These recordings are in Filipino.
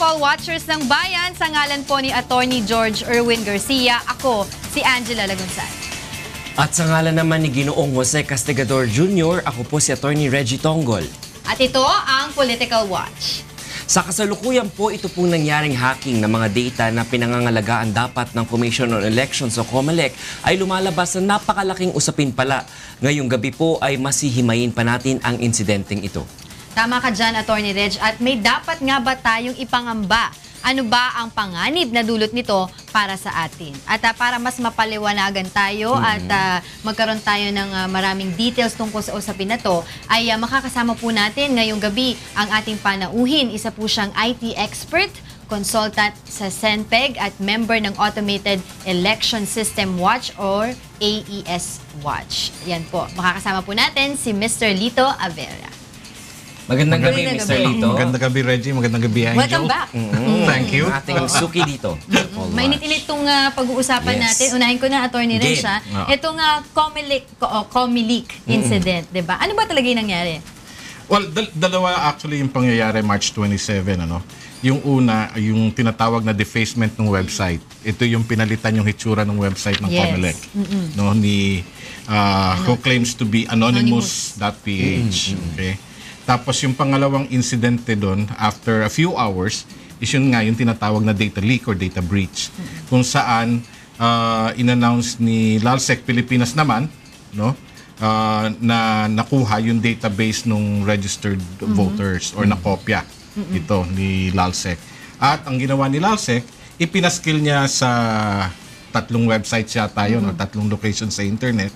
Call Watchers ng Bayan, sa ngalan po ni Attorney George Erwin Garcia, ako si Angela Lagunsan. At sa ngalan naman ni Ginoong Jose Castigador Jr., ako po si Attorney Reggie Tonggol. At ito ang Political Watch. Sa kasalukuyan po, ito pong nangyaring hacking ng mga data na pinangangalagaan dapat ng Commission on Elections o COMELEC ay lumalabas na napakalaking usapin pala. Ngayong gabi po ay masihimayin pa natin ang insidenteng ito. Tama ka dyan, Attorney Reg. At may dapat nga ba tayong ipangamba? Ano ba ang panganib na dulot nito para sa atin? At para mas mapaliwanagan tayo at magkaroon tayo ng maraming details tungkol sa usapin na to, ay makakasama po natin ngayong gabi ang ating panauhin. Isa po siyang IT expert, consultant sa CENPEG at member ng Automated Election System Watch or AES Watch. Yan po. Makakasama po natin si Mr. Lito Avera. Magandang gabi, Mr. Lito. Magandang gabi, Reggie. Magandang gabi, Angel. Welcome back. Thank you. Ating suki dito. Mainit-init itong pag-uusapan Yes. natin. Unahin ko na, Attorney Reg, ha? Itong COMELEC incident, di ba? Ano ba talaga yung nangyari? Well, dalawa actually yung pangyayari March 27, ano? Yung una, yung tinatawag na defacement ng website. Ito yung pinalitan yung hitsura ng website ng COMELEC. No, ni who claims to be anonymous.ph. Okay? Tapos yung pangalawang incidente doon, after a few hours, is yun nga yung tinatawag na data leak or data breach. Kung saan in-announce ni LALSEC Pilipinas naman, no, na nakuha yung database ng registered voters or nakopya ito ni LALSEC. At ang ginawa ni LALSEC, ipinaskill niya sa tatlong websites yata yun, o tatlong locations sa internet.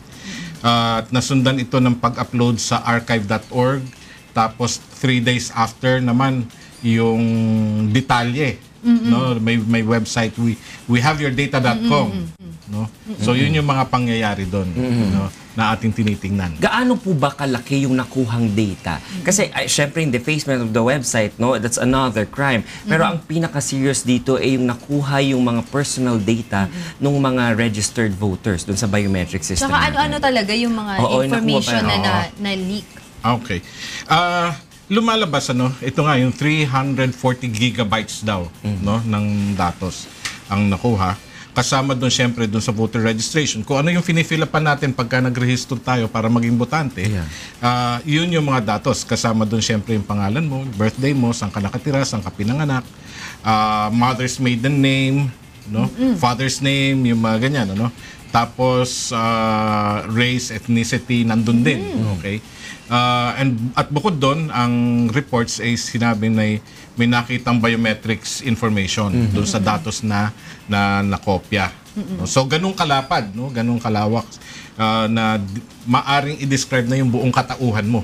At nasundan ito ng pag-upload sa archive.org. Tapos 3 days after naman yung detalye, no, may website we have your data.com, no. So yun yung mga pangyayari doon, no, na ating tinitingnan. Gaano po ba kalaki yung nakuhang data? Kasi syempre yung defacement of the website, no, that's another crime. Pero ang pinaka-serious dito ay yung nakuha yung mga personal data ng mga registered voters doon sa biometric system. Saka ano-ano talaga yung mga information na leak? Okay. Lumalabas ito nga yung 340 gigabytes daw, no, ng datos ang nakuha. Kasama doon syempre doon sa voter registration. Kung ano yung finifill upan natin pagka nag-register tayo para maging botante, yun yung mga datos. Kasama doon syempre yung pangalan mo, birthday mo, saan ka nakatira, saan ka pinanganak, mother's maiden name, no, father's name, yung mga ganyan, ano. Tapos race, ethnicity nandun din, okay? At bukod doon, ang reports ay sinabi na may nakitang biometrics information doon sa datos na nakopya. No? So ganung kalapad, no? Ganung kalawak na maaring i-describe na yung buong katauhan mo,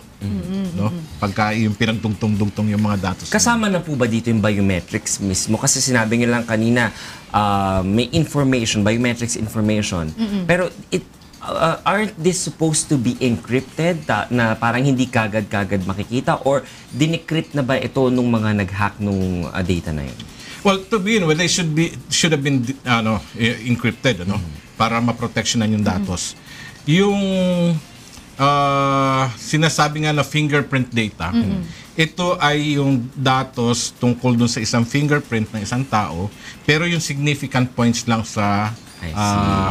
no? Pagka yung pinagtugtong-dugtong yung mga datos. Kasama na po ba dito yung biometrics mismo? Kasi sinabi nyo lang kanina, may information, biometrics information. Pero aren't this supposed to be encrypted na parang hindi kagad-kagad makikita, or dinicrypt na ba ito nung mga nag-hack nung data na yun? Well, to begin with, they should have been encrypted, para maproteksyonan yung datos. Yung sinasabi nga na fingerprint data, ito ay yung datos tungkol dun sa isang fingerprint ng isang tao, pero yung significant points lang sa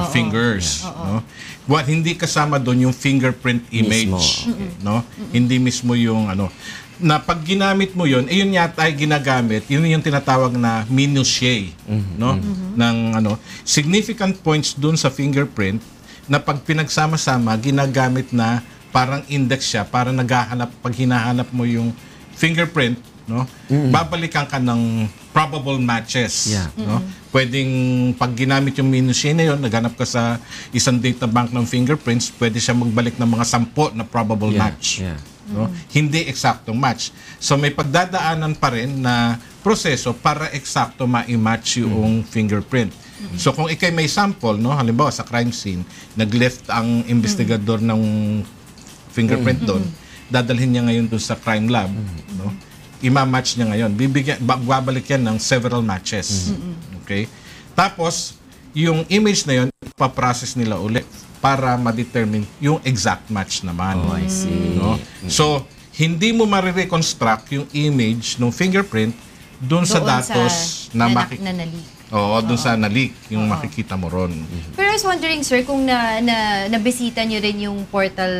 fingers, no? Hindi kasama doon yung fingerprint image, no? Hindi mismo yung na pag ginamit mo yun, yun yata ay ginagamit, yun yung tinatawag na minutiae, no? Ng significant points doon sa fingerprint na pag pinagsama-sama, ginagamit na parang index siya para naghahanap, pag hinahanap mo yung fingerprint, no? Babalikan ka ng probable matches, no? Pwedeng pag ginamit yung minutiae na yun, naghanap ka sa isang data bank ng fingerprints, pwede siya magbalik ng mga 10 na probable match. No? Hindi eksaktong match. So may pagdadaanan pa rin na proseso para eksakto ma-match yung fingerprint. So kung ikay may sample, no, halimbawa sa crime scene, nag-left ang investigador ng fingerprint doon, dadalhin niya ngayon doon sa crime lab, no? Ima-match niya ngayon. Babalik yan ng several matches. Okay? Tapos, yung image na yun, ipaprocess nila ulit para ma-determine yung exact match naman. Oh, I see. No? So, hindi mo marireconstruct yung image ng fingerprint doon sa Doon datos na na-leak. Oo, doon sa na-leak, yung makikita mo ron. Pero I was wondering, sir, kung nabisita nyo rin yung portal,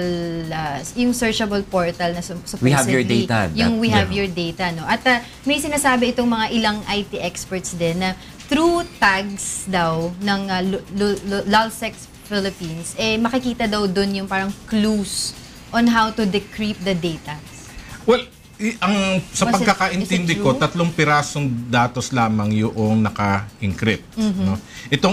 yung searchable portal na supposedly, We have your data. Yung We Have Yeah. Your Data, no? At may sinasabi itong mga ilang IT experts din na through tags daw ng LulzSec Philippines, makikita daw dun yung parang clues on how to decrypt the data. Well, sa Was it- pagkakaintindi is it ko, true? 3 pirasong datos lamang yung naka-encrypt. No? Itong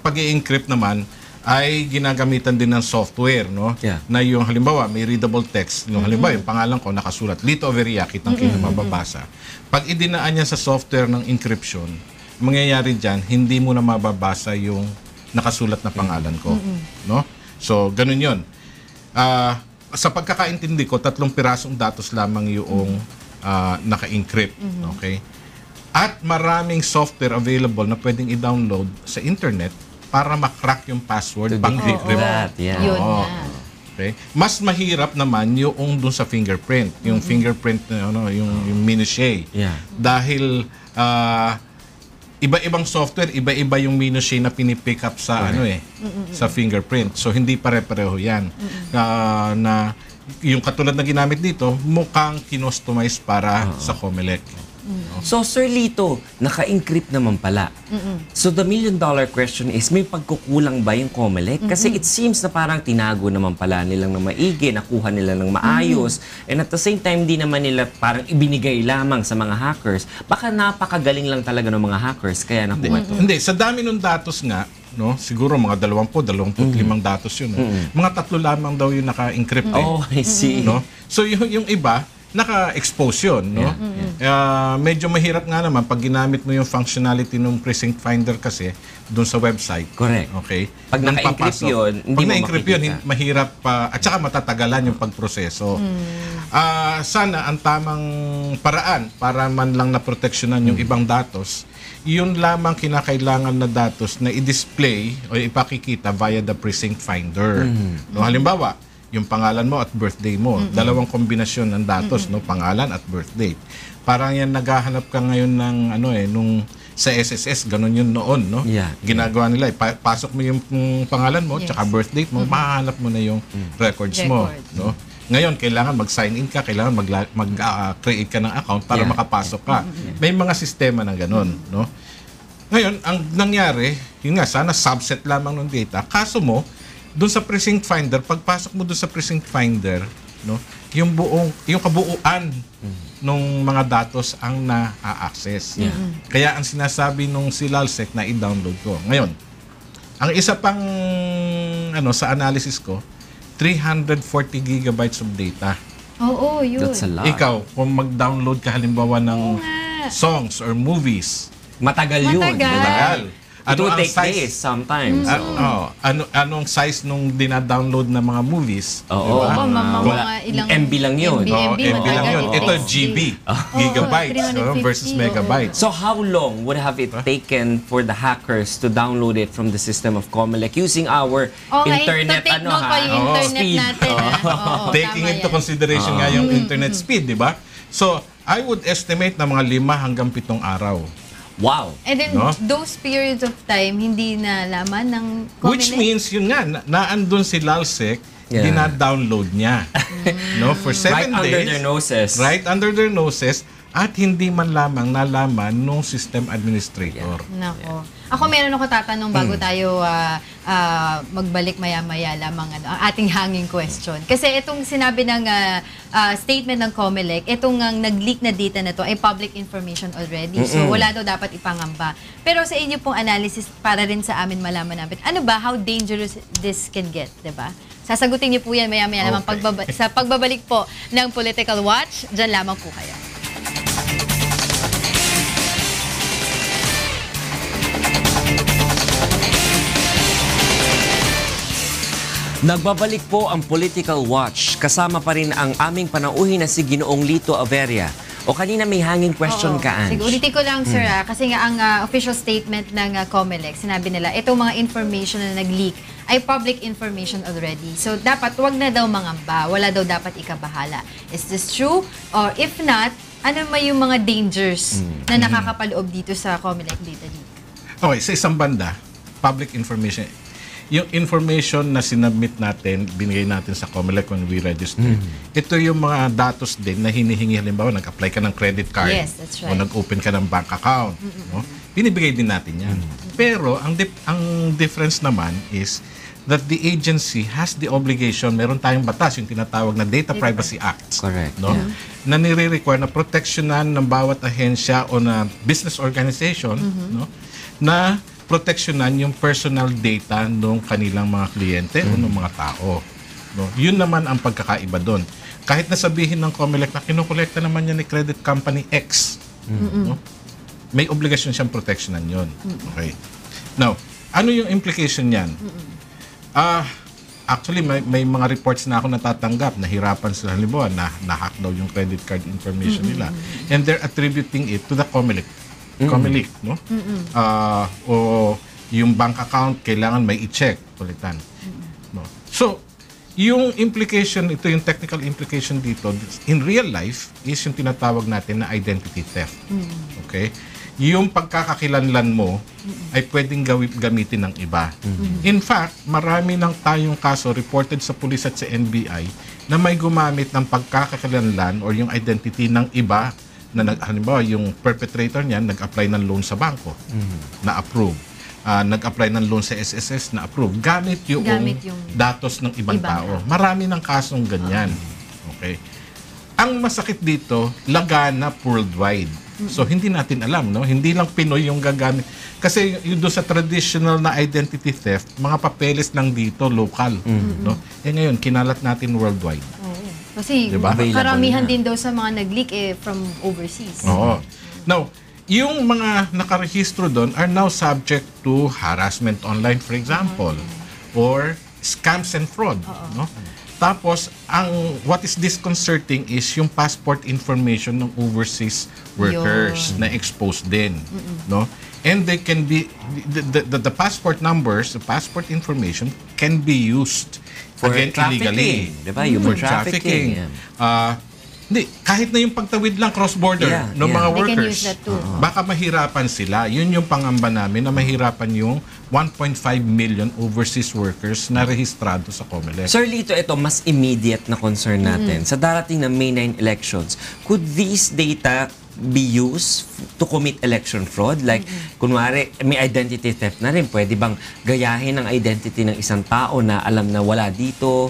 pag-i-encrypt naman ay ginagamitan din ng software, no? Yeah. Na yung halimbawa, may readable text. Yung halimbawa, yung pangalan ko nakasulat, Lito Averia, kitang-kita mababasa. Pag idinaan niya sa software ng encryption, mangyayari dyan, hindi mo na mababasa yung nakasulat na pangalan ko. No? So, ganun yun. Sa pagkakaintindi ko, 3 pirasong datos lamang yung naka-encrypt. Okay? At maraming software available na pwedeng i-download sa internet para makrack yung password To pag decrypt that, yeah. Yun Oo. nga. Okay? Mas mahirap naman yung dun sa fingerprint. Yung fingerprint, yung minutiae. Yeah. Dahil iba-ibang software, iba-iba yung minutiae na pinipick up sa sa fingerprint. So hindi pare-pareho 'yan. Na yung katulad na ginamit dito, mukhang kinustomize para sa Comelec. So, Sir Lito, naka-encrypt naman pala. So, the million-dollar question is, may pagkukulang ba yung Comelec? Kasi it seems na parang tinago naman pala nilang ng maigi, nakuha nila ng maayos, and at the same time, di naman nila parang ibinigay lamang sa mga hackers. Baka napakagaling lang talaga ng mga hackers, kaya nakuha ito. Hindi, sa dami ng datos nga, no, siguro mga 25 datos yun. Mga 3 lamang daw yung naka-encrypt. Oh, I see. No? So yung iba, naka-expose yun, no? Medyo mahirap nga naman pag ginamit mo yung functionality ng precinct finder kasi doon sa website. Correct. Okay? Pag Nung naka-encrypt papasok. yun, hindi Pag mo na-encrypt yun, makikita. mahirap pa, at saka matatagalan yung pagproseso. Sana ang tamang paraan para man lang naproteksyonan yung ibang datos, yun lamang kinakailangan na datos na i-display o ipakikita via the precinct finder. No, halimbawa, yung pangalan mo at birthday mo. Dalawang kombinasyon ng datos, no, pangalan at birthday. Parang yan naghahanap ka ngayon ng nung sa SSS, ganun yun noon, no? Yeah. Ginagawa nila, pasok mo yung pangalan mo, Yes. tsaka birthday mo, mahahanap mo na yung records mo, Records. no? Ngayon, kailangan mag-sign in ka, kailangan mag-create ka ng account para Yeah. makapasok ka. May mga sistema na ganun, no? Ngayon, ang nangyari, yun nga, sana subset lamang ng data. Kaso mo, doon sa precinct finder, pagpasok mo doon sa precinct finder, no, yung kabuuan ng mga datos ang na-access. Kaya ang sinasabi nung si LulzSec na i-download ko. Ngayon, ang isa pang sa analysis ko, 340 gigabytes of data. Oo, yun. That's a lot. Ikaw, kung mag-download ka halimbawa ng nga. songs or movies, Matagal yun. Matagal. matagal. It will ang take days sometimes. anong size nung dina-download na mga movies? Oo. Diba? Mga ilang MB lang yun. Oo, MB, MB lang yun. matagal. Ito, GB. Gigabytes, 350, versus megabytes. So how long would have it taken for the hackers to download it from the system of Comelec using our internet to take note pa yung internet speed? natin. Oo, Taking tama into yan. consideration nga yung internet speed, di ba? So, I would estimate na mga 5 hanggang 7 araw. Wow. And then, No? those periods of time, hindi nalaman ng Comelec. Which means, yun nga, naandun si LulzSec, Yeah. dina-download niya. No? For 7 Right under days. their noses. Right under their noses. At hindi man lamang nalaman nung system administrator. Nako. Ako meron ako tatanong bago tayo magbalik maya-maya lamang ang ating hanging question. Kasi itong sinabi ng statement ng Comelec, itong nag-leak na data na to ay public information already. So wala daw dapat ipangamba. Pero sa inyo pong analysis, para rin sa amin malaman namin, ano ba, how dangerous this can get, diba? Sasagutin niyo po yan maya-maya lamang Okay. sa pagbabalik po ng Political Watch. Diyan lamang po kayo. Nagbabalik po ang Political Watch. Kasama pa rin ang aming panauhin na si Ginoong Lito Averia. O kanina may hanging question Oo. ka, Ange. Sige, ulitin ko lang, sir, kasi nga ang official statement ng Comelec, sinabi nila, itong mga information na nag-leak ay public information already. So, dapat wag na daw mangamba. Wala daw dapat ikabahala. Is this true? Or if not, Ano may yung mga dangers na nakakapaloob dito sa COMELEC data dito? Okay, sa isang banda, public information. Yung information na sinubmit natin, binigay natin sa COMELEC when we register, ito yung mga datos din na hinihingi. Halimbawa, nag-apply ka ng credit card. Yes, that's right. O nag-open ka ng bank account. No? Binibigay din natin yan. Pero, ang difference naman is that the agency has the obligation, meron tayong batas, yung tinatawag na Data Privacy Act. Correct. No? Na nire-require na proteksyonan ng bawat ahensya o na business organization, no? Na proteksyonan yung personal data ng kanilang mga kliyente o ng mga tao. No? Yun naman ang pagkakaiba doon. Kahit na sabihin ng COMELEC na kinukolekta naman yan ni credit company X, no? May obligasyon siyang proteksyonan yun. Okay. Now, ano yung implication niyan? Actually, may mga reports na ako natatanggap, nahirapan sila, halimbawa, na-hack daw yung credit card information nila. And they're attributing it to the COMELEC. COMELEC, no? O yung bank account, kailangan may i-check, kulitan. No? So, yung implication, ito yung technical implication dito, in real life, is yung tinatawag natin na identity theft. Okay? Yung pagkakakilanlan mo ay pwedeng gamitin ng iba. In fact, marami ng tayong kaso reported sa pulis at sa NBI na may gumamit ng pagkakakilanlan or yung identity ng iba na halimbawa yung perpetrator niyan nag-apply ng loan sa bangko na approve. Nag-apply ng loan sa SSS na approve. Gamit yung datos ng ibang tao. Marami ng kasong ganyan. Okay. Ang masakit dito, laganap worldwide. So hindi natin alam, no? Hindi lang Pinoy yung gagamit. Kasi yung doon sa traditional na identity theft, mga papeles lang dito, local, no? Eh ngayon, kinalat natin worldwide. Kasi diba? karamihan din daw sa mga nag-leak from overseas. Oo. Now, yung mga nakarehistro doon are now subject to harassment online, for example, or scams and fraud, no? Tapos, what is disconcerting is yung passport information ng overseas workers na exposed din, no? And they can be the passport numbers, the passport information can be used for again illegally. Diba? Human trafficking. Hindi, kahit na yung pagtawid lang cross-border ng mga workers. They can use that too. Baka mahirapan sila. Yun yung pangamba namin na mahirapan yung 1.5 million overseas workers na rehistrado sa COMELEC. Sir Lito, ito mas immediate na concern natin. Sa darating na May 9 elections, could these data be used to commit election fraud? Like, kunwari, may identity theft na rin. Pwede bang gayahin ang identity ng isang tao na alam na wala dito?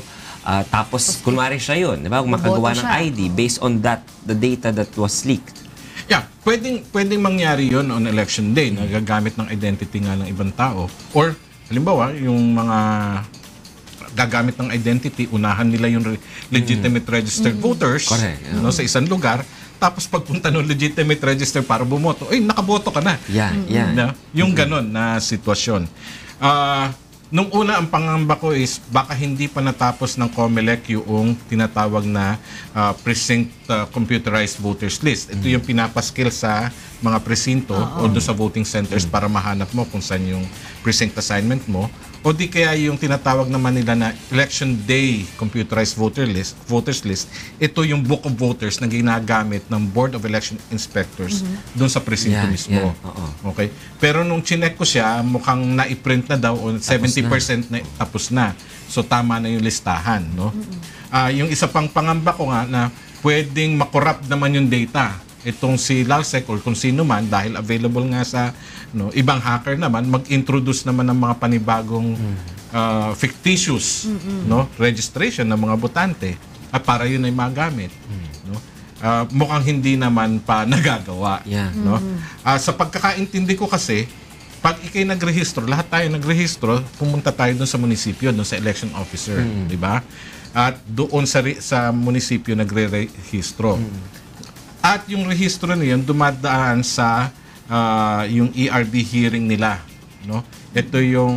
Tapos, kunwari siya yun, di ba? Kung makagawa ng ID based on that, the data that was leaked. Yeah, pwedeng mangyari yun on election day, nagagamit ng identity nga ng ibang tao. Or, halimbawa, yung mga gagamit ng identity, unahan nila yung legitimate registered voters no, sa isang lugar. Tapos pagpunta ng legitimate register para bumoto, ay, nakaboto ka na. No? Yung ganon na sitwasyon. Nung una, ang pangamba ko is baka hindi pa natapos ng COMELEC yung tinatawag na precinct computerized voters list. Ito yung pinapaskil sa mga presinto o doon sa voting centers para mahanap mo kung saan yung precinct assignment mo. O di kaya yung tinatawag naman nila na election day computerized voters list. Ito yung book of voters na ginagamit ng Board of Election Inspectors doon sa presinto mismo. Okay? Pero nung chinek ko siya, mukhang na-print na daw o 70% na tapos na. So tama na yung listahan, no? Yung isa pang pangamba ko nga na pwedeng makorrupt naman yung data. Itong si LALSEC or kung sino man, dahil available nga sa ibang hacker naman, mag-introduce naman ng mga panibagong fictitious registration ng mga botante at para yun ay magamit. No? Mukhang hindi naman pa nagagawa. No? Sa pagkakaintindi ko kasi, pag ikay nagrehistro, lahat tayo nagrehistro, pumunta tayo doon sa munisipyo, doon sa election officer, di ba? At doon sa munisipyo nagre-rehistro. At yung rehistro na yun, dumadaan sa yung ERB hearing nila. No? Ito yung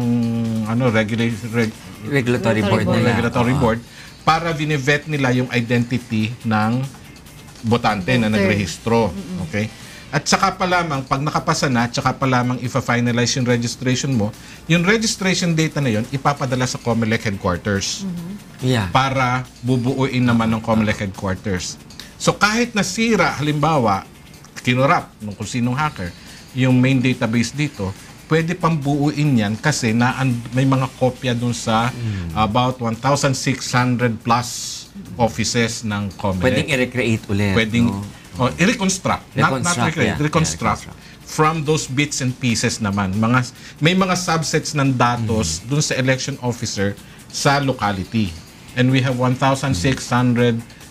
regulatory board nila. Regulatory board para bine-vet nila yung identity ng botante na nagrehistro. Okay? At saka pa lamang, pag nakapasa na, saka pa lamang ifa-finalize yung registration mo, yung registration data na yun, ipapadala sa COMELEC headquarters. Para bubuuin naman ng COMELEC headquarters. So kahit nasira, halimbawa, kinurap nung kung sinong hacker, yung main database dito, pwede pang buuin yan kasi may mga kopya dun sa about 1,600 plus offices ng COMELEC. Pwedeng i-recreate ulit. Pwedeng no? i-reconstruct. Not recreate, yeah. reconstruct. Yeah, reconstruct. From those bits and pieces naman. May mga subsets ng datos dun sa election officer sa locality. And we have 1,600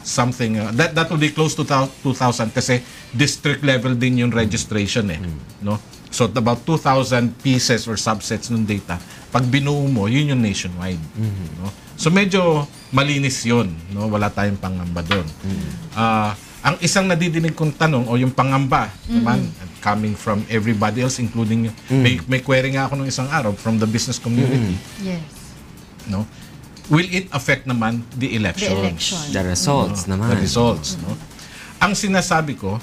something. That will be close to 2,000 kasi district level din yung registration no? So about 2,000 pieces or subsets ng data. Pag binuo mo, yun yung nationwide. No? So medyo malinis yun. No? Wala tayong pangamba doon. Ang isang nadidinig kong tanong o yung pangamba naman, coming from everybody else including may query nga ako nung isang araw from the business community. Yes. No? Will it affect naman the elections? The election. The results naman. The results. No? Ang sinasabi ko,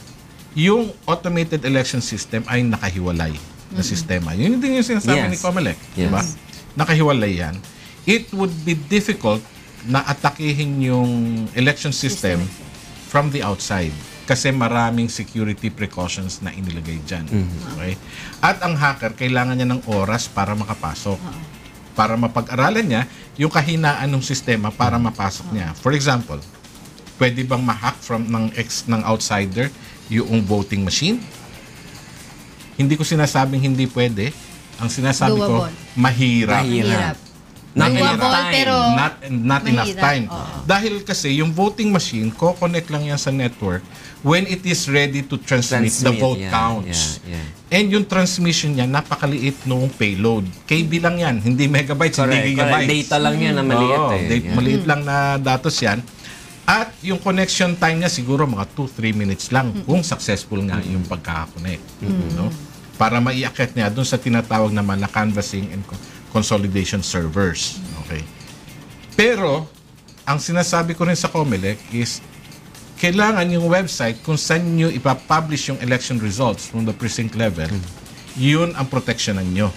yung automated election system ay nakahiwalay na sistema. Yun din yung sinasabi Yes. ni COMELEC. Yes. Diba? Nakahiwalay yan. It would be difficult na atakihin yung election system from the outside kasi maraming security precautions na inilagay dyan. Okay? At ang hacker, kailangan niya ng oras para makapasok. Para mapag-aralan niya yung kahinaan ng sistema para mapasok niya. For example, pwede bang ma-hack ng outsider yung voting machine? Hindi ko sinasabing hindi pwede. Ang sinasabi ko, Doable. mahirap. Mahirap. Not Mahirap. enough Doable, time. pero Not enough mahirap. time. Oo. Dahil kasi yung voting machine, ko-connect lang yan sa network when it is ready to transmit the vote yeah, counts. yeah. And yung transmission niya, napakaliit noong payload. KB lang yan, hindi megabytes, hindi Correct. gigabytes. Data lang yan na maliit Oo, Yeah. maliit lang na datos yan. At yung connection time niya siguro mga 2-3 minutes lang kung successful nga yung pagkakakonect. No? Para maiakit niya dun sa tinatawag naman na canvassing and consolidation servers. Okay. Pero, ang sinasabi ko rin sa COMELEC is kailangan yung website kung saan nyo ipapublish yung election results from the precinct level, yun ang proteksyonan nyo.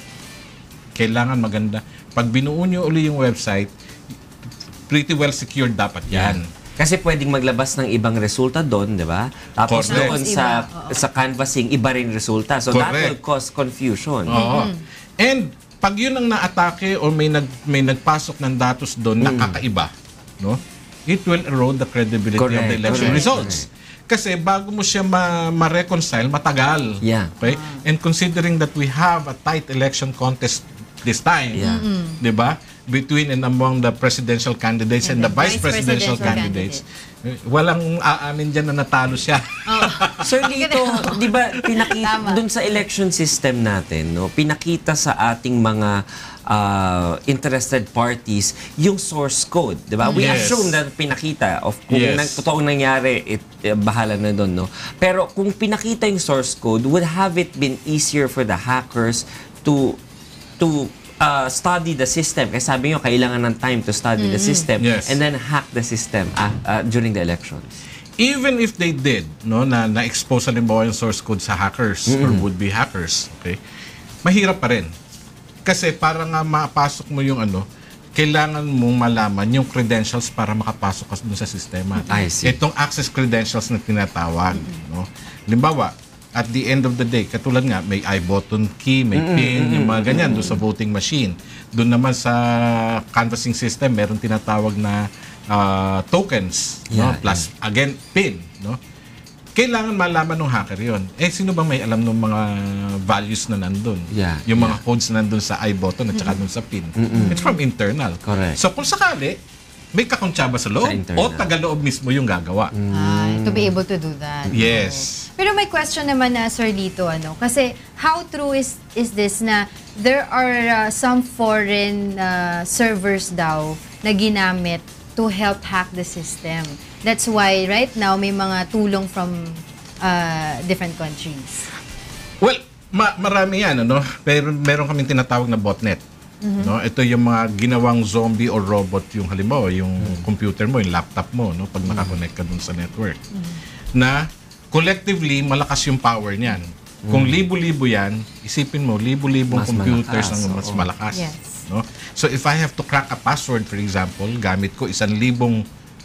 Kailangan maganda. Pag binuo nyo uli yung website, pretty well secured dapat yan. Kasi pwedeng maglabas ng ibang resulta doon, di ba? Tapos Correct. doon sa canvassing, iba rin resulta. So that Correct. will cause confusion. Oo. And pag yun ang naatake o may nagpasok ng datos doon na kakaiba, no? It will erode the credibility of the election Correct. results. Kasi bago mo siya ma-reconcile, matagal. Yeah. Okay? And considering that we have a tight election contest this time, Yeah. 'di ba? Between and among the presidential candidates and the vice presidential candidates. Walang aamin dyan na natalo siya. Sir, dito, di ba, pinakita Tama. dun sa election system natin, no, pinakita sa ating mga interested parties yung source code, di ba? We Yes. assume na pinakita of kung Yes. totoong nangyari, bahala na doon, no? Pero kung pinakita yung source code, would have it been easier for the hackers to study the system? Kasi sabi nyo, kailangan ng time to study the system Yes. and then hack the system during the elections. Even if they did, no, na-expose halimbawa yung source code sa hackers or would-be hackers, okay, mahirap pa rin. Kasi para nga mapasok mo yung kailangan mong malaman yung credentials para makapasok ka dun sa sistema. I see. Itong access credentials na tinatawag. No? Halimbawa, at the end of the day, katulad nga, may iButton key, may PIN, yung mga ganyan doon sa voting machine. Doon naman sa canvassing system, meron tinatawag na tokens, no? Yeah, Plus, again, PIN. No? Kailangan malaman ng hacker yon. Sino bang may alam ng mga values na nandun? Yeah, Yung mga codes na nandun sa iButton at saka dun sa PIN. It's from internal. Correct. So kung sakali, may kakontsaba sa loob Sa internal. o tagaloob mismo yung gagawa. To be able to do that. Yes. Pero may question naman na, sir, dito, kasi how true is this na there are some foreign servers daw na ginamit to help hack the system. That's why right now may mga tulong from different countries. Well, marami yan, Pero meron kaming tinatawag na botnet. No? Ito yung mga ginawang zombie or robot, yung halimbawa, yung computer mo, yung laptop mo, pag nakakonect ka dun sa network. Na collectively, malakas yung power niyan. Kung libo-libo yan, isipin mo, libo-libong Mas computers malakas, ang mas oo. malakas. Yes. No? So if I have to crack a password, for example, gamit ko 1,000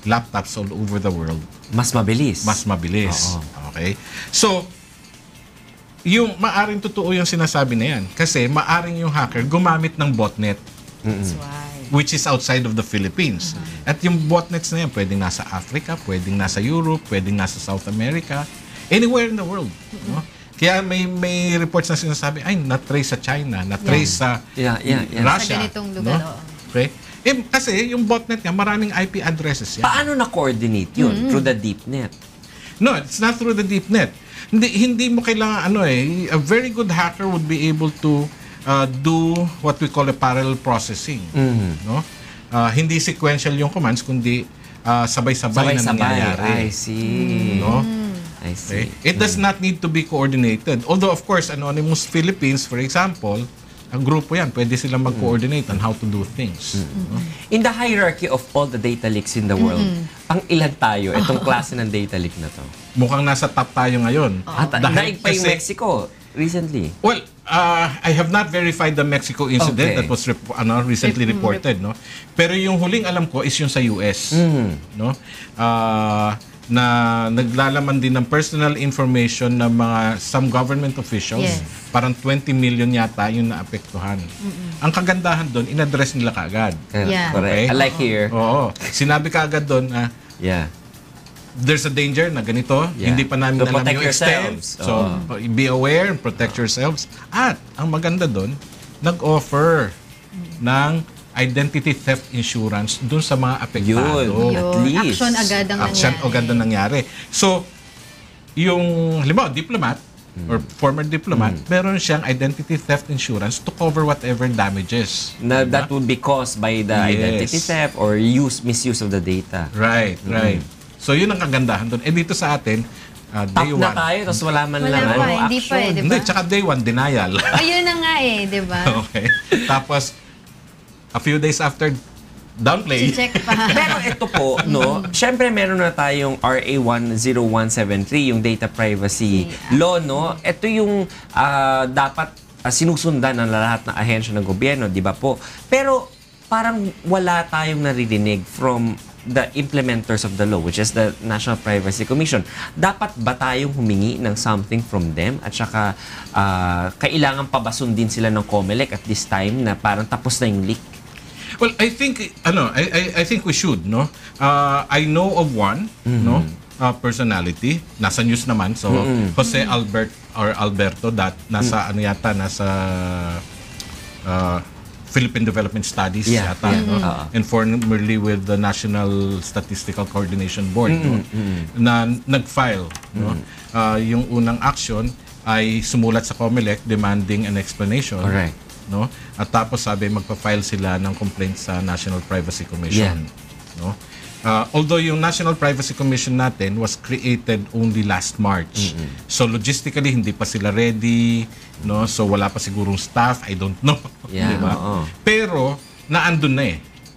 laptops all over the world, Mas mabilis. mas mabilis. Oo. Okay? So, yung maaring totoo yung sinasabi na yan. Kasi maaring yung hacker gumamit ng botnet That's why. which is outside of the Philippines. At yung botnets na yan, pwedeng nasa Africa, pwedeng nasa Europe, pwedeng nasa South America, anywhere in the world. No? Kaya may reports na sinasabi, ay, na-trace sa China, na-trace sa Yeah. Russia. Sa ganitong lugar, oo. Okay? Kasi yung botnet nga, maraming IP addresses yan. Paano na-coordinate yun? Through the deep net? No, it's not through the deep net. Hindi mo kailangan a very good hacker would be able to do what we call a parallel processing. No? Hindi sequential yung commands kundi sabay-sabay na nangyayari. I see. No? I see. Okay? It does not need to be coordinated. Although of course Anonymous Philippines, for example, ang grupo yan, pwede silang mag-coordinate on how to do things. No? In the hierarchy of all the data leaks in the world, pang ilan tayo itong klase ng data leak na to? Mukhang nasa top tayo ngayon. Daig pa yung kasi- Mexico recently. Well, I have not verified the Mexico incident Okay. that was recently reported, no. Pero yung huling alam ko is yung sa US, no. Na naglalaman din ng personal information ng mga some government officials. Yes. Parang 20 million yata yung naapektuhan. Ang kagandahan doon, in-address nila kaagad. Yeah. Correct. Okay. I like here. Oo. Sinabi kaagad doon na Yeah. there's a danger na ganito, Yeah. hindi pa namin To alam protect yung extent. yourselves. So, be aware and protect yourselves. At, ang maganda doon, nag-offer ng identity theft insurance dun sa mga apektado. Yun. At least. Action agad ang Action nangyari. agad na nangyari. So, yung, halimbawa, diplomat, or former diplomat, meron siyang identity theft insurance to cover whatever damages. That would be caused by the Yes. identity theft or misuse of the data. Right, right. So, yun ang kagandahan doon. Dito sa atin, day Top na one. tayo, tapos wala man Wala lang pa, ano, hindi pa action. di ba? Hindi, tsaka day one, denial. Ayun na nga di ba? Okay. Tapos, a few days after, downplay. Check pa. Pero ito po, no, syempre meron na tayong RA 10173, yung data privacy law, no? Ito yung dapat sinusundan ng lahat ng ahensya ng gobyerno, di ba po? Pero parang wala tayong naririnig from the implementers of the law, which is the National Privacy Commission. Dapat ba tayong humingi ng something from them? At saka, kailangan pabasun din sila ng COMELEC at this time na parang tapos na yung leak? Well, I think I think we should, no. I know of one, no, personality. Nasa news naman, so Jose Alberto that nasa ano yata nasa Philippine Development Studies yata, no? And formerly with the National Statistical Coordination Board, no? Na nag-file, no. Yung unang action ay sumulat sa COMELEC demanding an explanation. Correct. No? At tapos sabi magpa-file sila ng complaint sa National Privacy Commission. No? Although yung National Privacy Commission natin was created only last March. So logistically hindi pa sila ready, no? So wala pa sigurong staff, I don't know. Yeah, Di ba? oo. Pero naandun na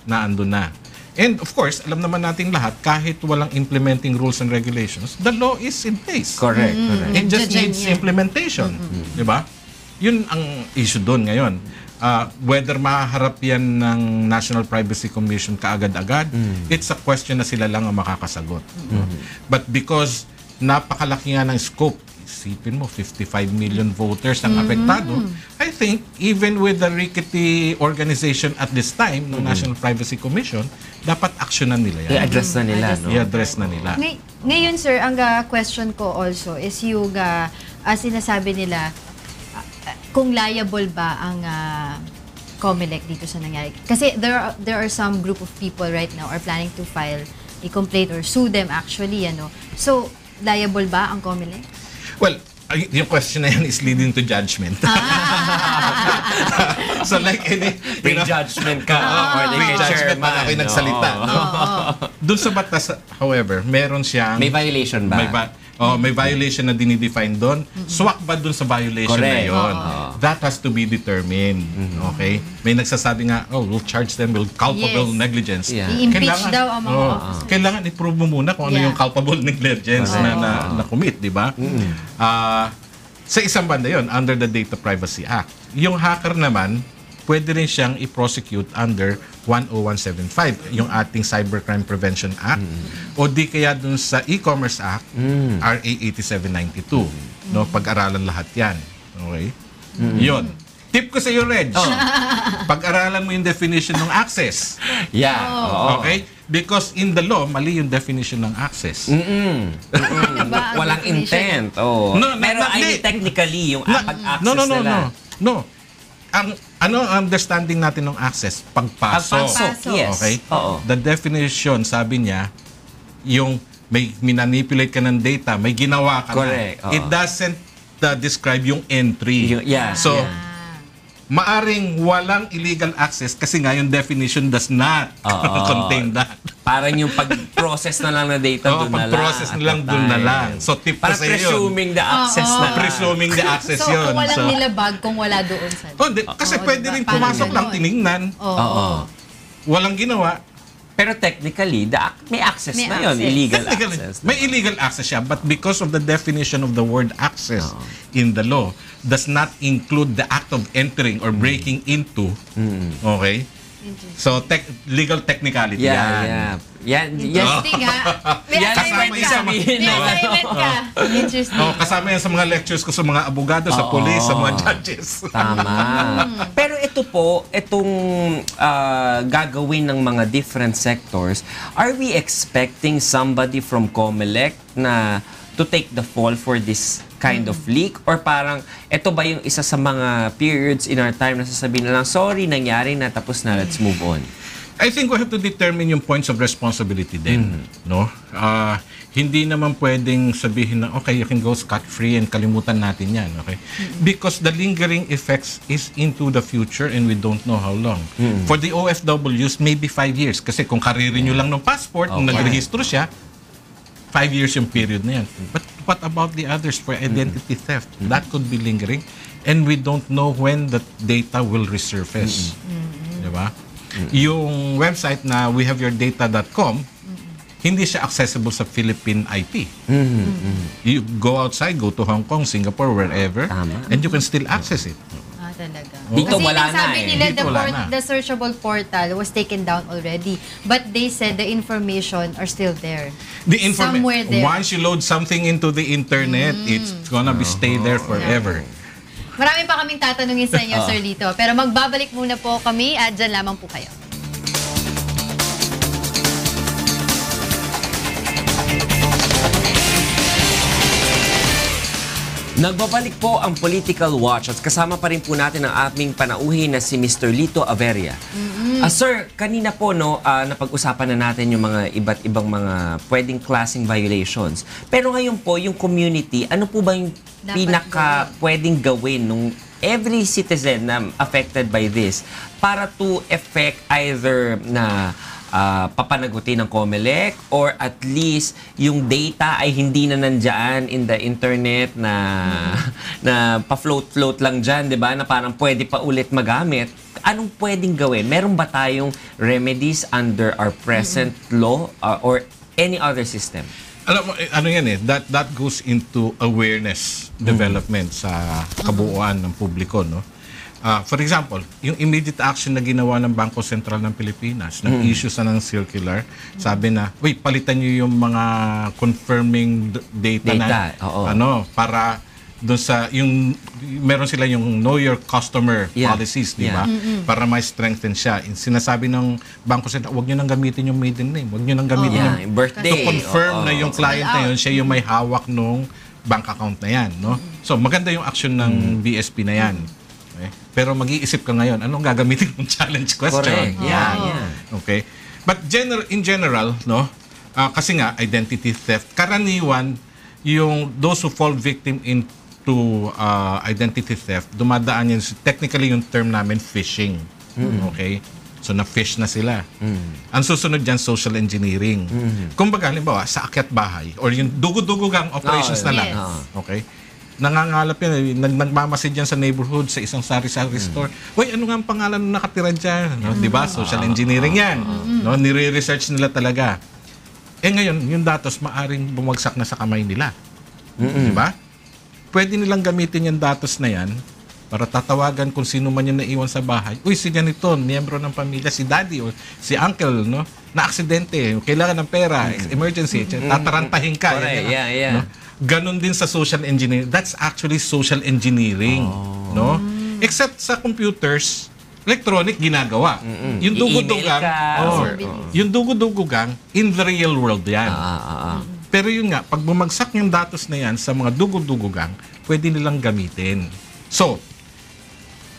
Naandun na. And of course, alam naman nating lahat, kahit walang implementing rules and regulations, the law is in place. Correct, correct. It just Diyan needs yan. implementation. Di ba? Yun ang issue doon ngayon. Whether maharap yan ng National Privacy Commission kaagad-agad, it's a question na sila lang ang makakasagot. No? But because napakalaki nga ng scope, isipin mo, 55 million voters ang apektado, I think even with the rickety organization at this time ng National Privacy Commission, dapat aksyonan nila yan. I-address na nila, no? I-address na nila. Ngayon, sir, ang question ko also is yung sinasabi nila, kung liable ba ang COMELEC dito sa nangyari. Kasi there are some group of people right now are planning to file a complaint or sue them actually, ano. So, liable ba ang COMELEC? Well, yung question na yan is leading to judgment. So like any... Pre-judgment ka, or the Pre-judgment chairman. pag ako'y nagsalita. Oo. No? Doon sa batas, however, meron siyang... May violation ba? May violation na dinidefine doon. Swak ba doon sa violation Correct. na yun? That has to be determined. Okay? May nagsasabi nga, we'll charge them with culpable Yes. negligence. Yeah. I-impeach daw ang mga officers. Kailangan i-prove mo muna kung ano Yeah. yung culpable negligence na commit, di ba? Sa isang banda yon under the Data Privacy Act. Yung hacker naman, pwede rin siyang i-prosecute under 10175, yung ating Cybercrime Prevention Act, o di kaya dun sa E-Commerce Act, RA 8792. No, pag-aralan lahat yan. Okay? Yun. Tip ko sa iyo, Reg. Pag-aralan mo yung definition ng access. Yeah. Oo. Okay? Because in the law, mali yung definition ng access. Diba, ang Walang definition? intent. Oh. No, Pero no, I mean, hindi. technically, yung pag-access nila. No. Ang understanding natin ng access? Pagpasok. Pagpasok, yes. Okay? Oo. The definition, sabi niya, yung may manipulate ka ng data, may ginawa ka Correct, na. oo. It doesn't describe yung entry. Yeah. So, Ah. maaring walang illegal access kasi nga yung definition does not contain that. Parang yung pag-process na lang na data doon na lang. Pag-process na lang at doon the na time. lang. So, tip ko Parang sa iyo. presuming the access na lang. Presuming the access So, yun. walang So, nilabag kung wala doon sa... kasi Oo, pwede diba? rin Parang pumasok lang ganon. tinignan. Oo. Walang ginawa. Pero technically, may access May na yun. access. Illegal Technically, access. may illegal access siya, but because of the definition of the word access in the law, does not include the act of entering or breaking into. Okay? So, legal technicality yan. Yan. Interesting ha. May Yan ang assignment pwede ka. sabihin May na, assignment ka. Interesting. Kasama yan sa mga lectures ko sa mga abogado, sa police, sa mga judges. Tama. Pero ito po, itong gagawin ng mga different sectors, are we expecting somebody from COMELEC na to take the fall for this kind of leak? Or parang, ito ba yung isa sa mga periods in our time na sasabihin na lang, sorry, nangyari na, tapos na, let's move on? I think we have to determine yung points of responsibility din, no? Hindi naman pwedeng sabihin na okay, you can go scot-free and kalimutan natin 'yan, okay? Because the lingering effects is into the future and we don't know how long. For the OFWs, maybe 5 years kasi kung kare-renew lang ng passport, nung nagrehistro siya, 5 years yung period na yan. But what about the others for identity theft? That could be lingering and we don't know when the data will resurface. Di ba? Yung website na wehaveyourdata.com, hindi siya accessible sa Philippine IP. You go outside, go to Hong Kong, Singapore, wherever, and you can still access it. Talaga. Dito Kasi wala na sabi nila Dito wala na. the searchable portal was taken down already. But they said the information are still there. Somewhere there. Once you load something into the internet, it's gonna be stay there forever. Marami pa kaming tatanungin sa inyo, Sir Lito. Pero magbabalik muna po kami at dyan lamang po kayo. Nagbabalik po ang Political Watch at kasama pa rin po natin ang aming panauhin na si Mr. Lito Averia. Sir, kanina po napag-usapan na natin yung mga iba't ibang mga pwedeng klaseng violations. Pero ngayon po, yung community, ano po ba yung pinaka pwedeng gawin nung every citizen na affected by this para to effect either na papanagutin ng COMELEC or at least yung data ay hindi na nandyan in the internet na na pa-float lang dyan, di ba? Na parang pwede pa ulit magamit. Anong pwedeng gawin? Meron ba tayong remedies under our present law or any other system? Alam mo, ano yan that goes into awareness development sa kabuuan ng publiko, no? For example, yung immediate action na ginawa ng Bangko Sentral ng Pilipinas, nag-issue sa ng circular, sabi na, wait, palitan nyo yung mga confirming data na, para doon sa, yung, meron sila yung know your customer policies, di ba? Para may strengthen siya. Sinasabi ng Bangko Sentral, huwag nyo nang gamitin yung maiden name, huwag nyo nang gamitin yung birthday. to confirm na yung client na yun, siya yung may hawak nung bank account na yan, no? So, maganda yung action ng BSP na yan. Okay? Pero mag-iisip ka ngayon, anong gagamitin mong challenge question? Correct. Yeah. Okay? But in general, no, kasi nga, identity theft, karaniwan, yung those who fall victim into identity theft, dumadaan yun, technically yung term namin, phishing. Okay? So, na-fish na sila. Ang susunod dyan, social engineering. Kumbaga, halimbawa, sa akyat bahay, or yung dugo-dugo-gang operations na lang. Okay? Nangangalap yan, nagmamasid yan sa neighborhood, sa isang sari-sari store. Uy, ano nga ang pangalan na nakatira dyan? No, diba? Social engineering yan. No, nire-research nila talaga. Ngayon, yung datos maaring bumagsak na sa kamay nila. Diba? Pwede nilang gamitin yung datos na yan para tatawagan kung sino man yung naiwan sa bahay. Uy, si ganito, miyembro ng pamilya, si daddy o si uncle, no? Na aksidente, kailangan ng pera, emergency, tatarantahin ka. Correct. Yeah. No? Ganon din sa social engineering. That's actually social engineering, no? Except sa computers, electronic ginagawa. Yung dugo-dugang, yung dugo-dugang in the real world yan. Pero yun nga, pag bumagsak yung datos na yan sa mga dugo-dugogang, pwede nilang gamitin. So,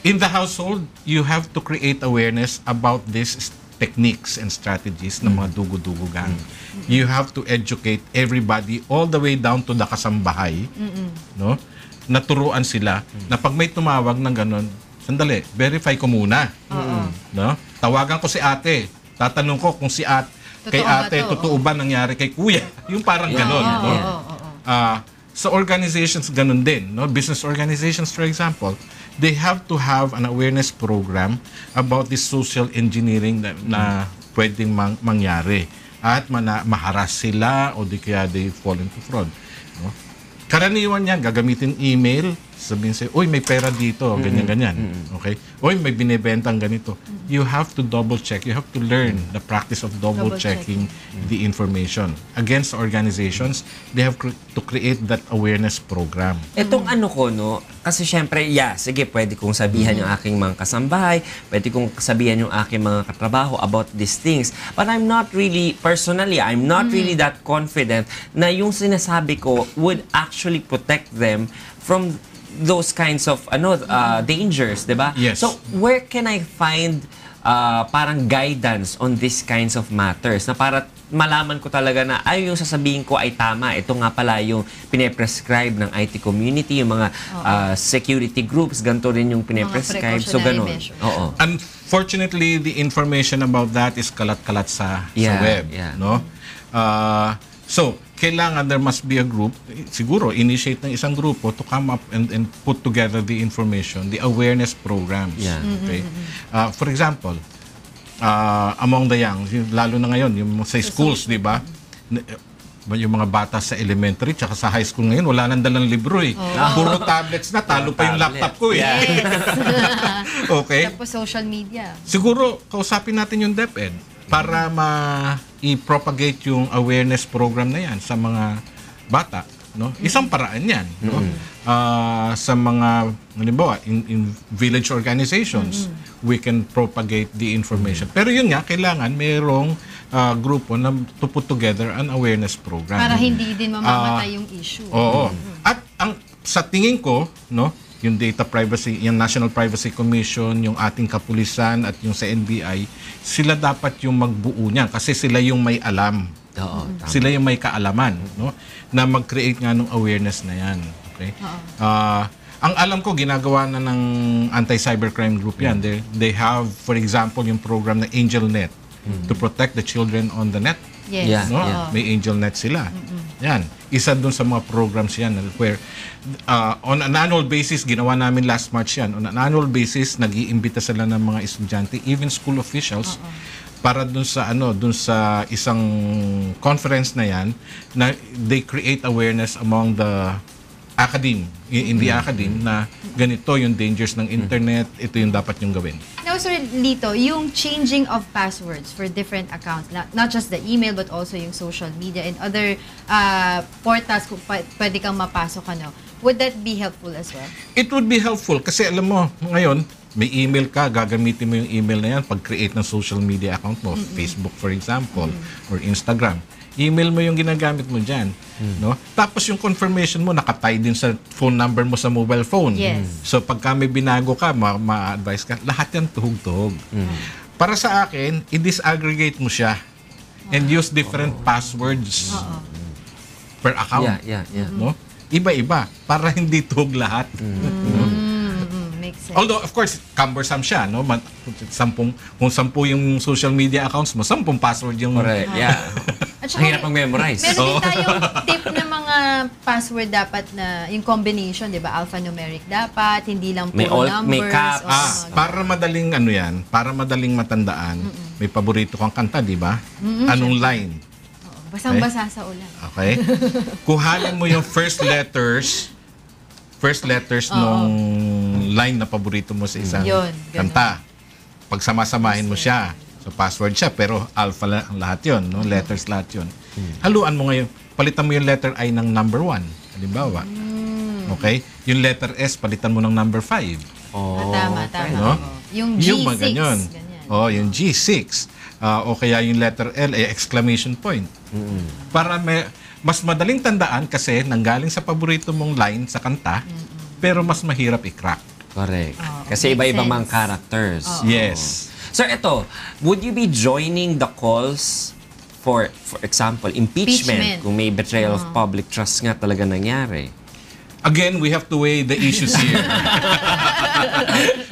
in the household, you have to create awareness about these techniques and strategies ng mga dugo-dugogang. You have to educate everybody all the way down to the kasambahay, no? Naturuan sila na pag may tumawag ng ganun, sandali, verify ko muna. No? Tawagan ko si ate. Tatanong ko kung kay ate, totoo ba nangyari kay kuya? Yung parang ganun. No? Sa organizations, ganun din. No? Business organizations, for example, they have to have an awareness program about this social engineering na pwedeng mangyari. At maharas sila o di kaya they fall into fraud. No? Karaniwan yan, gagamitin email, sabihin sa'yo, uy, may pera dito, ganyan-ganyan. Okay? Uy, may binibentang ganito. You have to double-check. You have to learn the practice of double-checking the information. Against organizations, they have to create that awareness program. Itong ano ko, no? Kasi syempre, sige, pwede kong sabihan yung aking mga kasambahay, pwede kong sabihan yung aking mga katrabaho about these things. But I'm not really, personally, I'm not really that confident na yung sinasabi ko would actually protect them from those kinds of dangers, di ba? Yes. So, where can I find parang guidance on these kinds of matters na para malaman ko talaga na yung sasabihin ko ay tama. Ito nga pala yung pine-prescribe ng IT community, yung mga security groups, ganito rin yung pine-prescribe. So, ganun. Oo. Unfortunately, the information about that is kalat-kalat sa web. No? So, kailangan there must be a group, siguro initiate ng isang grupo to come up and put together the information, the awareness programs. Okay? For example, among the young, lalo na ngayon, yung sa schools, di ba? Yung mga bata sa elementary tsaka sa high school ngayon, wala nang dalang libro eh. Puro tablets na, talo pa yung laptop ko eh. Okay? Tapos social media. Siguro, kausapin natin yung DepEd para i-propagate yung awareness program na yan sa mga bata. No? Isang paraan yan. No? Sa mga, halimbawa, in village organizations, we can propagate the information. Pero yun nga, kailangan mayroong grupo na to put together an awareness program. Para hindi din mamamatay yung issue. Oo. At sa tingin ko, no, yung data privacy, yung National Privacy Commission, yung ating kapulisan at yung sa NBI, sila dapat yung magbuo niyan kasi sila yung may alam. Sila yung may kaalaman, no, na mag-create nga ng awareness na yan. Okay? Ang alam ko, ginagawa na ng anti-cybercrime group yan. They have, for example, yung program na AngelNet to protect the children on the net. Yes. No? May AngelNet sila. Yan. Isa dun sa mga programs yan where on an annual basis, ginawa namin last March yan, on an annual basis, nag-iimbita sila ng mga estudyante, even school officials, para dun sa isang conference na yan, na they create awareness among the academe, in the academe, na ganito yung dangers ng internet, ito yung dapat yung gawin. Now, Sir Lito, yung changing of passwords for different accounts, not just the email but also yung social media and other portals kung pwede kang mapasok, would that be helpful as well? It would be helpful kasi alam mo, ngayon, may email ka, gagamitin mo yung email na yan pag-create ng social media account mo, Facebook for example, or Instagram. Email mo yung ginagamit mo dyan. No? Tapos yung confirmation mo, nakatie din sa phone number mo sa mobile phone. Yes. So pagka may binago ka, ma-advise ka, lahat yan tuhog-tuhog. Para sa akin, i-disaggregate mo siya and use different passwords per account. No? Iba-iba, para hindi tuhog lahat. Makes sense. Although, of course, cumbersome siya, no? Kung 10 yung social media accounts mo, 10 password yung... Correct, yeah. At Ang hirap mag-memorize. Meron din tayong tip na mga password dapat na yung combination, di ba? Alphanumeric dapat, hindi lang puro May alt, numbers. may caps. Para madaling para madaling matandaan, may paborito kang kanta, di ba? Anong line? Basang-basa sa ulan. Okay? Kuhanin mo yung first letters nung yung line na paborito mo sa isang Yun, ganun. kanta. Pag samasamahin mo siya, so password siya, pero alpha ang lahat yun, no? Letters lahat yun. Haluan mo ngayon, palitan mo yung letter I ng number 1, halimbawa. Okay? Yung letter S, palitan mo ng number 5. Oh, Tama. No? Yung G6. mga ganyan. Ganyan. Yung G6. O kaya yung letter L, exclamation point. Para mas madaling tandaan kasi nanggaling sa paborito mong line sa kanta, pero mas mahirap i-crack. Correct. Oh, Kasi makes iba-iba sense. mga characters. Yes. Sir, ito, would you be joining the calls for example, impeachment, Impeachment. kung may betrayal of public trust nga talaga nangyari? Again, we have to weigh the issues here.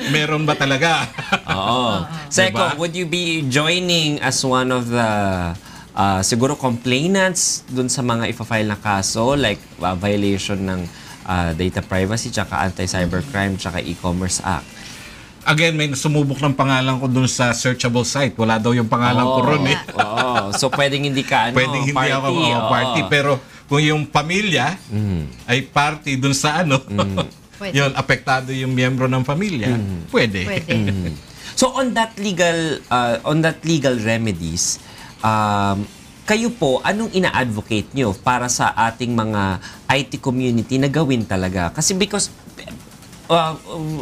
Meron ba talaga? Oo. Seko, Diba? would you be joining as one of the siguro complainants dun sa mga ipa-file na kaso like violation ng data privacy tsaka anti-cybercrime tsaka e-commerce act? Again, may sumubok ng pangalan ko dun sa searchable site. Wala daw yung pangalan ko ron eh. Oo. So pwedeng hindi ka Pwedeng hindi party. ako party. Oo. Pero kung yung pamilya ay party dun sa Pwede. yun, apektado yung miyembro ng pamilya, pwede. Pwede. So on that legal remedies, kayo po, anong ina-advocate nyo para sa ating mga IT community na gawin talaga? Kasi because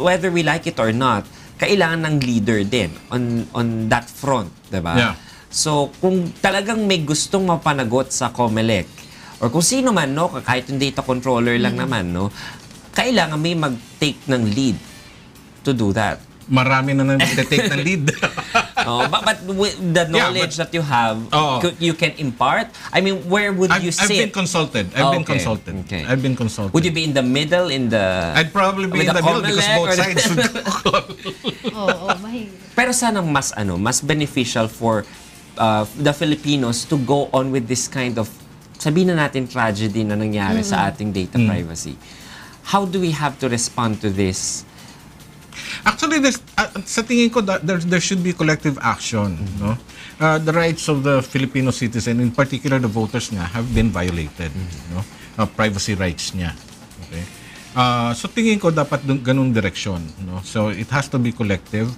whether we like it or not, kailangan ng leader din on that front, 'di ba? Yeah. So kung talagang may gustong mapanagot sa COMELEC or kung sino man, no, kahit yung data controller lang naman, no, kailangan may mag-take ng lead to do that. Marami na nag-take ng lead. But with the knowledge that you have, you can impart. I mean, where would you I've sit? been consulted. I've been consulted. Okay. I've been consulted. Would you be in the middle, I'd probably be with in the middle because COMELEC both or- sides would call. Oo, mahirap. Pero sanang mas beneficial for the Filipinos to go on with this kind of, sabihin na natin, tragedy na nangyari sa ating data privacy. How do we have to respond to this? Actually, sa tingin ko, there should be collective action. No? The rights of the Filipino citizen, in particular the voters nga, have been violated. No? Privacy rights niya. Okay? So tingin ko dapat ganung direksyon. No? So it has to be collective.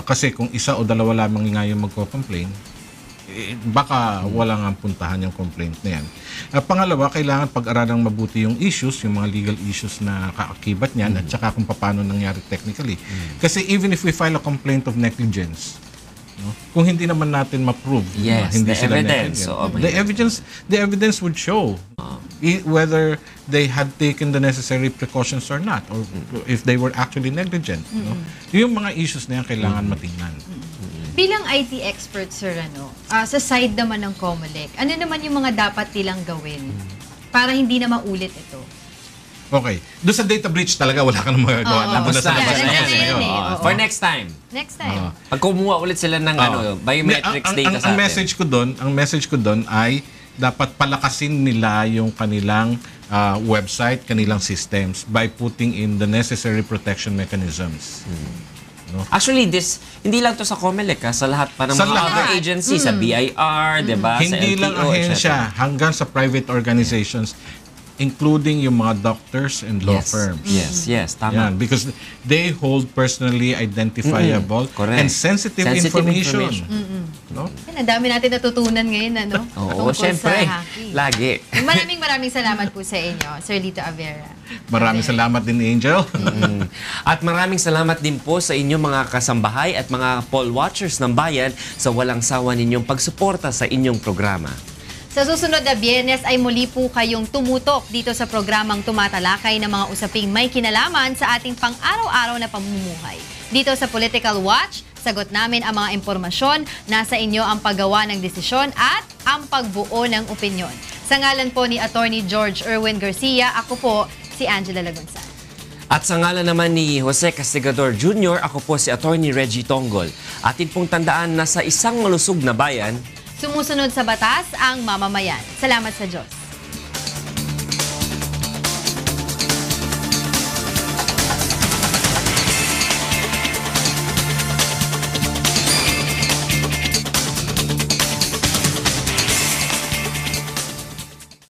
Kasi kung isa o dalawa lamang nga yung magko-complain, baka walang ang puntahan yung complaint na yan. Pangalawa, kailangan pag-aralang mabuti yung issues, yung mga legal issues na kaakibat niyan at saka kung paano nangyari technically. Kasi even if we file a complaint of negligence, no, kung hindi naman natin ma-prove na Yes, hindi the sila evidence. negligent, the evidence would show whether they had taken the necessary precautions or not, or if they were actually negligent. No? Yung mga issues na yan kailangan matingnan. Bilang IT expert, sir, sa side naman ng COMELEC, ano naman yung mga dapat nilang gawin para hindi na maulit ito? Okay. Doon sa data breach talaga, wala ka nang magagawa. Nandun na sa labas Yeah, na yan nandun na ngayon. yan eh. Oo. For next time. Next time. Pag kumuha ulit sila ng biometrics data sa ang atin. message ko doon ay dapat palakasin nila yung kanilang website, kanilang systems by putting in the necessary protection mechanisms. Actually, hindi lang to sa COMELEC, sa lahat pa ng Sa mga lahat. other agencies, sa BIR, diba? Hindi sa lang LTO, ahensya, etc. hanggang sa private organizations, including yung mga doctors and law firms. Yes, tama. Yan, because they hold personally identifiable Correct. and sensitive information. No? Yan, ang dami natin natutunan ngayon, Oo, tungkol syempre. sa hacking. Lagi. Maraming salamat po sa inyo, Sir Lito Avera. Maraming salamat din, Angel. At maraming salamat din po sa inyong mga kasambahay at mga poll watchers ng bayan sa walang sawa ninyong pagsuporta sa inyong programa. Sa susunod na Biyernes ay muli po kayong tumutok dito sa programang tumatalakay ng mga usaping may kinalaman sa ating pang-araw-araw na pamumuhay. Dito sa Political Watch, sagot namin ang mga impormasyon, nasa inyo ang paggawa ng desisyon at ang pagbuo ng opinyon. Sa ngalan po ni Attorney George Erwin Garcia, ako po si Angela Lagonzan. At sa ngalan naman ni Jose Castigador Jr., ako po si Attorney Reggie Tonggol. Atin pong tandaan na sa isang malusog na bayan, Sumusunod sa batas ang mamamayan. Salamat sa Diyos.